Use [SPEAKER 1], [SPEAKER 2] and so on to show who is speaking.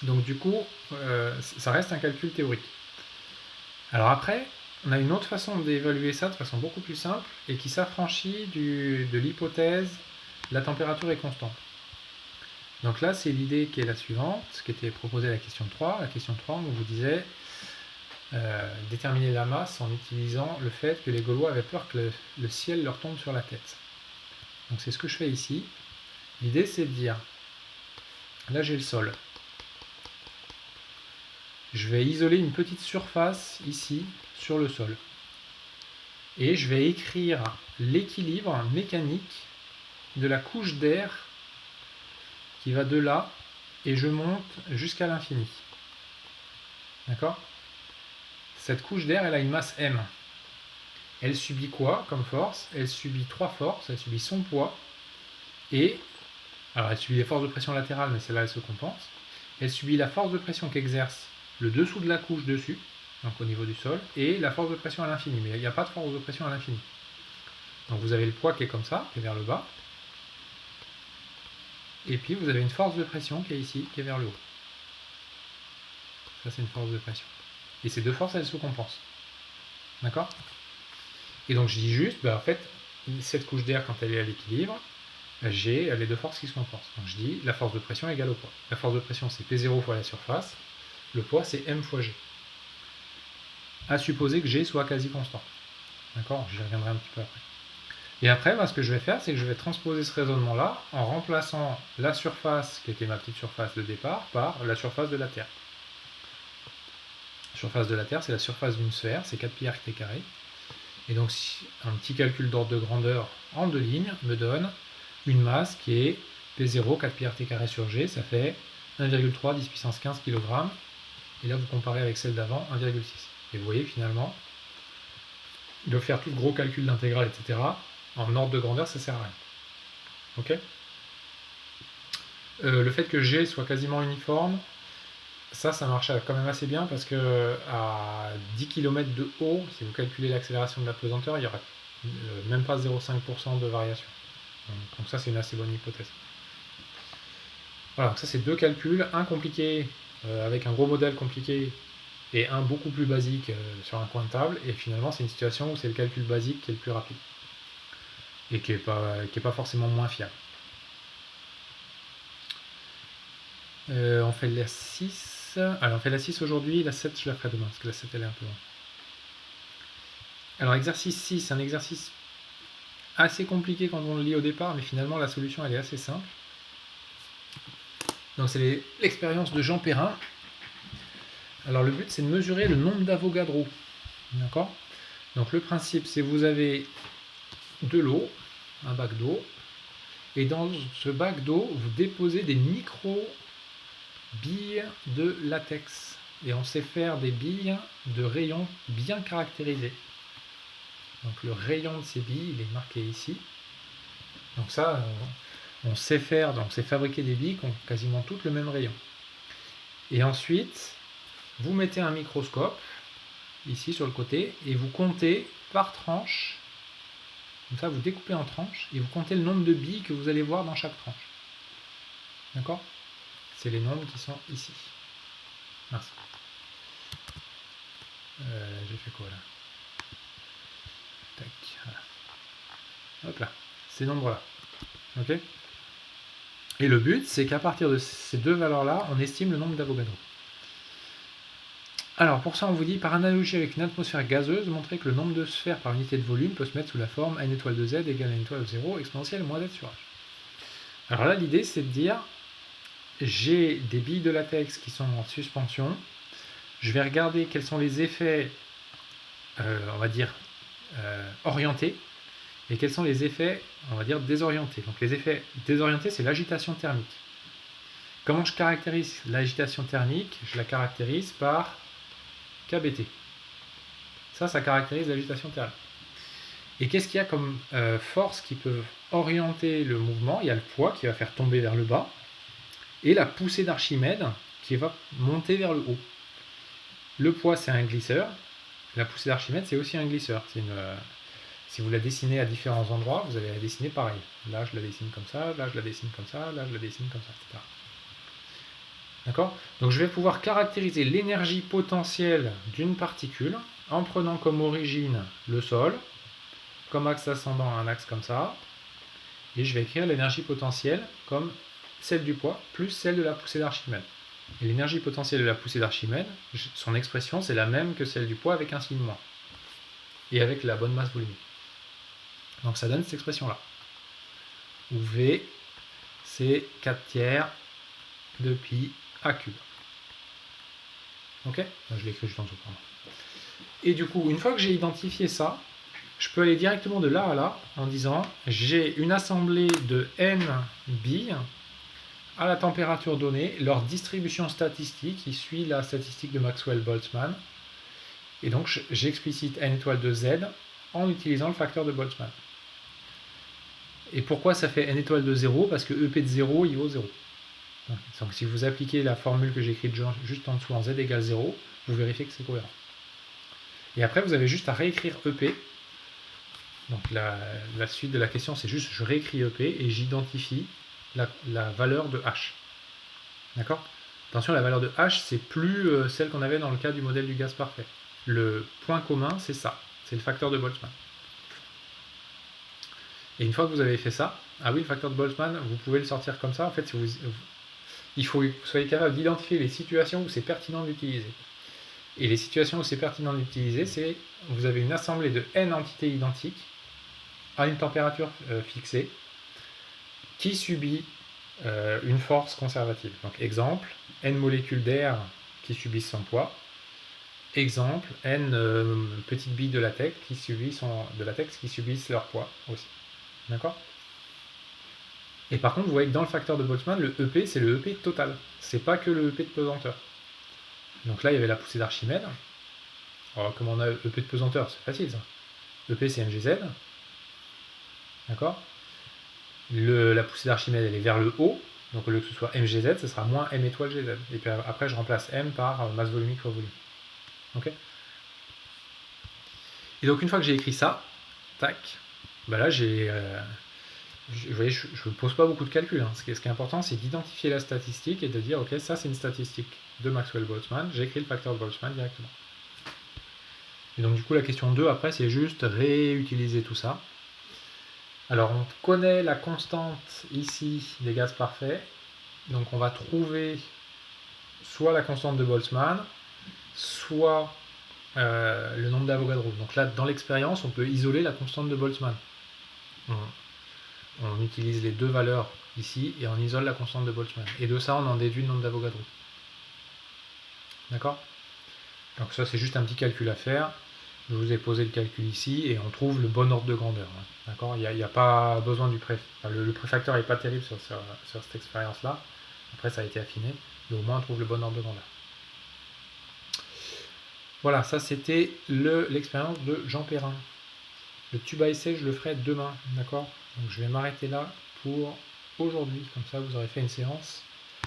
[SPEAKER 1] Donc du coup, ça reste un calcul théorique. Alors après, on a une autre façon d'évaluer ça de façon beaucoup plus simple et qui s'affranchit de l'hypothèse la température est constante. Donc là, c'est l'idée qui est la suivante, qui était proposée à la question 3. La question 3, on vous disait déterminer la masse en utilisant le fait que les Gaulois avaient peur que le ciel leur tombe sur la tête. Donc c'est ce que je fais ici. L'idée, c'est de dire, là j'ai le sol. Je vais isoler une petite surface ici sur le sol. Et je vais écrire l'équilibre mécanique de la couche d'air qui va de là et je monte jusqu'à l'infini. D'accord ? Cette couche d'air, elle a une masse m. Elle subit quoi comme force ? Elle subit 3 forces. Elle subit son poids et... Alors elle subit les forces de pression latérales, mais celle-là, elle se compense. Elle subit la force de pression qu'exerce le dessous de la couche dessus, donc au niveau du sol, et la force de pression à l'infini. Mais il n'y a pas de force de pression à l'infini. Donc vous avez le poids qui est comme ça, qui est vers le bas. Et puis vous avez une force de pression qui est ici, qui est vers le haut. Ça, c'est une force de pression. Et ces deux forces, elles se compensent. D'accord ? Et donc je dis juste, en fait, cette couche d'air, quand elle est à l'équilibre, j'ai les deux forces qui se compensent. Donc je dis, la force de pression égale au poids. La force de pression, c'est P0 fois la surface. Le poids, c'est M fois G. À supposer que G soit quasi constant. D'accord ? J'y reviendrai un petit peu après. Et après, ce que je vais faire, c'est que je vais transposer ce raisonnement-là en remplaçant la surface, qui était ma petite surface de départ, par la surface de la Terre. La surface de la Terre, c'est la surface d'une sphère, c'est 4 pi r t carré. Et donc, un petit calcul d'ordre de grandeur en 2 lignes me donne une masse qui est P0, 4 pi r t carré sur G, ça fait 1,3 10 puissance 15 kg. Et là, vous comparez avec celle d'avant, 1,6. Et vous voyez, finalement, de faire tout ce gros calcul d'intégrale, etc., en ordre de grandeur, ça sert à rien. Ok ? Le fait que G soit quasiment uniforme, ça marche quand même assez bien parce que à 10 km de haut, si vous calculez l'accélération de la pesanteur, il n'y aura même pas 0,5% de variation. Donc ça, c'est une assez bonne hypothèse. Voilà, donc ça c'est deux calculs, un compliqué avec un gros modèle compliqué et un beaucoup plus basique sur un coin de table, et finalement c'est une situation où c'est le calcul basique qui est le plus rapide et qui n'est pas forcément moins fiable. On fait la 6. Alors on fait la 6 aujourd'hui, la 7 je la ferai demain, parce que la 7 elle est un peu loin. Alors exercice 6, c'est un exercice assez compliqué quand on le lit au départ, mais finalement la solution elle est assez simple. Donc c'est l'expérience de Jean Perrin. Alors le but c'est de mesurer le nombre d'Avogadro. D'accord ? Donc le principe c'est que vous avez de l'eau, un bac d'eau, et dans ce bac d'eau vous déposez des micro-billes de latex. Et on sait faire des billes de rayons bien caractérisés. Donc le rayon de ces billes, il est marqué ici. Donc ça, on sait faire, donc c'est fabriquer des billes qui ont quasiment toutes le même rayon. Et ensuite, vous mettez un microscope ici sur le côté et vous comptez par tranche. Comme ça, vous découpez en tranches et vous comptez le nombre de billes que vous allez voir dans chaque tranche. D'accord ? C'est les nombres qui sont ici. Merci. J'ai fait quoi là ? Tac. Voilà. Hop là. Ces nombres-là. Ok ? Et le but, c'est qu'à partir de ces deux valeurs-là, on estime le nombre d'Avogadro. Alors pour ça, on vous dit, par analogie avec une atmosphère gazeuse, montrer que le nombre de sphères par unité de volume peut se mettre sous la forme n étoile de z égale n étoile de 0 exponentielle moins z sur h. Alors là, l'idée, c'est de dire, j'ai des billes de latex qui sont en suspension, je vais regarder quels sont les effets, on va dire, orientés, et quels sont les effets, on va dire, désorientés. Donc les effets désorientés, c'est l'agitation thermique. Comment je caractérise l'agitation thermique ? Je la caractérise par KBT. Ça caractérise l'agitation thermique. Et qu'est-ce qu'il y a comme force qui peut orienter le mouvement ? Il y a le poids qui va faire tomber vers le bas, et la poussée d'Archimède qui va monter vers le haut. Le poids, c'est un glisseur. La poussée d'Archimède, c'est aussi un glisseur. Si vous la dessinez à différents endroits, vous allez la dessiner pareil. Là, je la dessine comme ça, là, je la dessine comme ça, là, je la dessine comme ça, etc. D'accord? Donc je vais pouvoir caractériser l'énergie potentielle d'une particule en prenant comme origine le sol, comme axe ascendant un axe comme ça, et je vais écrire l'énergie potentielle comme celle du poids plus celle de la poussée d'Archimède. Et l'énergie potentielle de la poussée d'Archimède, son expression c'est la même que celle du poids avec un signe moins, et avec la bonne masse volumique. Donc ça donne cette expression-là, où V c'est 4 tiers de pi a cube. Ok? Je l'ai écrit juste en dessous. Et du coup, une fois que j'ai identifié ça, je peux aller directement de là à là en disant j'ai une assemblée de n billes à la température donnée, leur distribution statistique qui suit la statistique de Maxwell-Boltzmann. Et donc j'explicite n étoile de z en utilisant le facteur de Boltzmann. Et pourquoi ça fait n étoile de 0? Parce que EP de 0, il vaut 0. Donc si vous appliquez la formule que j'ai écrite juste en dessous en z égale 0, vous vérifiez que c'est cohérent. Et après, vous avez juste à réécrire EP. Donc la suite de la question, c'est juste je réécris EP et j'identifie la valeur de H. D'accord? Attention, la valeur de H, c'est plus celle qu'on avait dans le cas du modèle du gaz parfait. Le point commun, c'est ça. C'est le facteur de Boltzmann. Et une fois que vous avez fait ça, ah oui, le facteur de Boltzmann, vous pouvez le sortir comme ça. En fait, il faut que vous soyez capable d'identifier les situations où c'est pertinent d'utiliser. Et les situations où c'est pertinent d'utiliser, c'est vous avez une assemblée de n entités identiques à une température fixée qui subit une force conservative. Donc exemple, n molécules d'air qui subissent son poids. Exemple, n petites billes de latex qui subissent leur poids aussi. D'accord? Et par contre, vous voyez que dans le facteur de Boltzmann, le EP, c'est le EP total. C'est pas que le EP de pesanteur. Donc là, il y avait la poussée d'Archimède. Alors, comme on a EP de pesanteur, c'est facile ça. EP, c'est mgz. D'accord? La poussée d'Archimède, elle est vers le haut. Donc au lieu que ce soit mgz, ce sera moins m étoile gz. Et puis après, je remplace m par masse volumique fois volume. Ok? Et donc une fois que j'ai écrit ça, tac, bah là vous voyez, je ne pose pas beaucoup de calculs. Ce qui est important, c'est d'identifier la statistique et de dire, ok, ça c'est une statistique de Maxwell-Boltzmann, j'écris le facteur de Boltzmann directement. Et donc du coup, la question 2, après, c'est juste réutiliser tout ça. Alors, on connaît la constante ici des gaz parfaits. Donc, on va trouver soit la constante de Boltzmann, soit le nombre d'Avogadro. Donc là, dans l'expérience, on peut isoler la constante de Boltzmann. On utilise les deux valeurs ici et on isole la constante de Boltzmann. Et de ça, on en déduit le nombre d'Avogadro. D'accord? Donc ça, c'est juste un petit calcul à faire. Je vous ai posé le calcul ici et on trouve le bon ordre de grandeur. D'accord? Il n'y a pas besoin du le préfacteur n'est pas terrible sur cette expérience-là. Après, ça a été affiné. Mais au moins, on trouve le bon ordre de grandeur. Voilà, ça c'était l'expérience de Jean Perrin. Le tube à essai, je le ferai demain. D'accord? Donc je vais m'arrêter là pour aujourd'hui. Comme ça, vous aurez fait une séance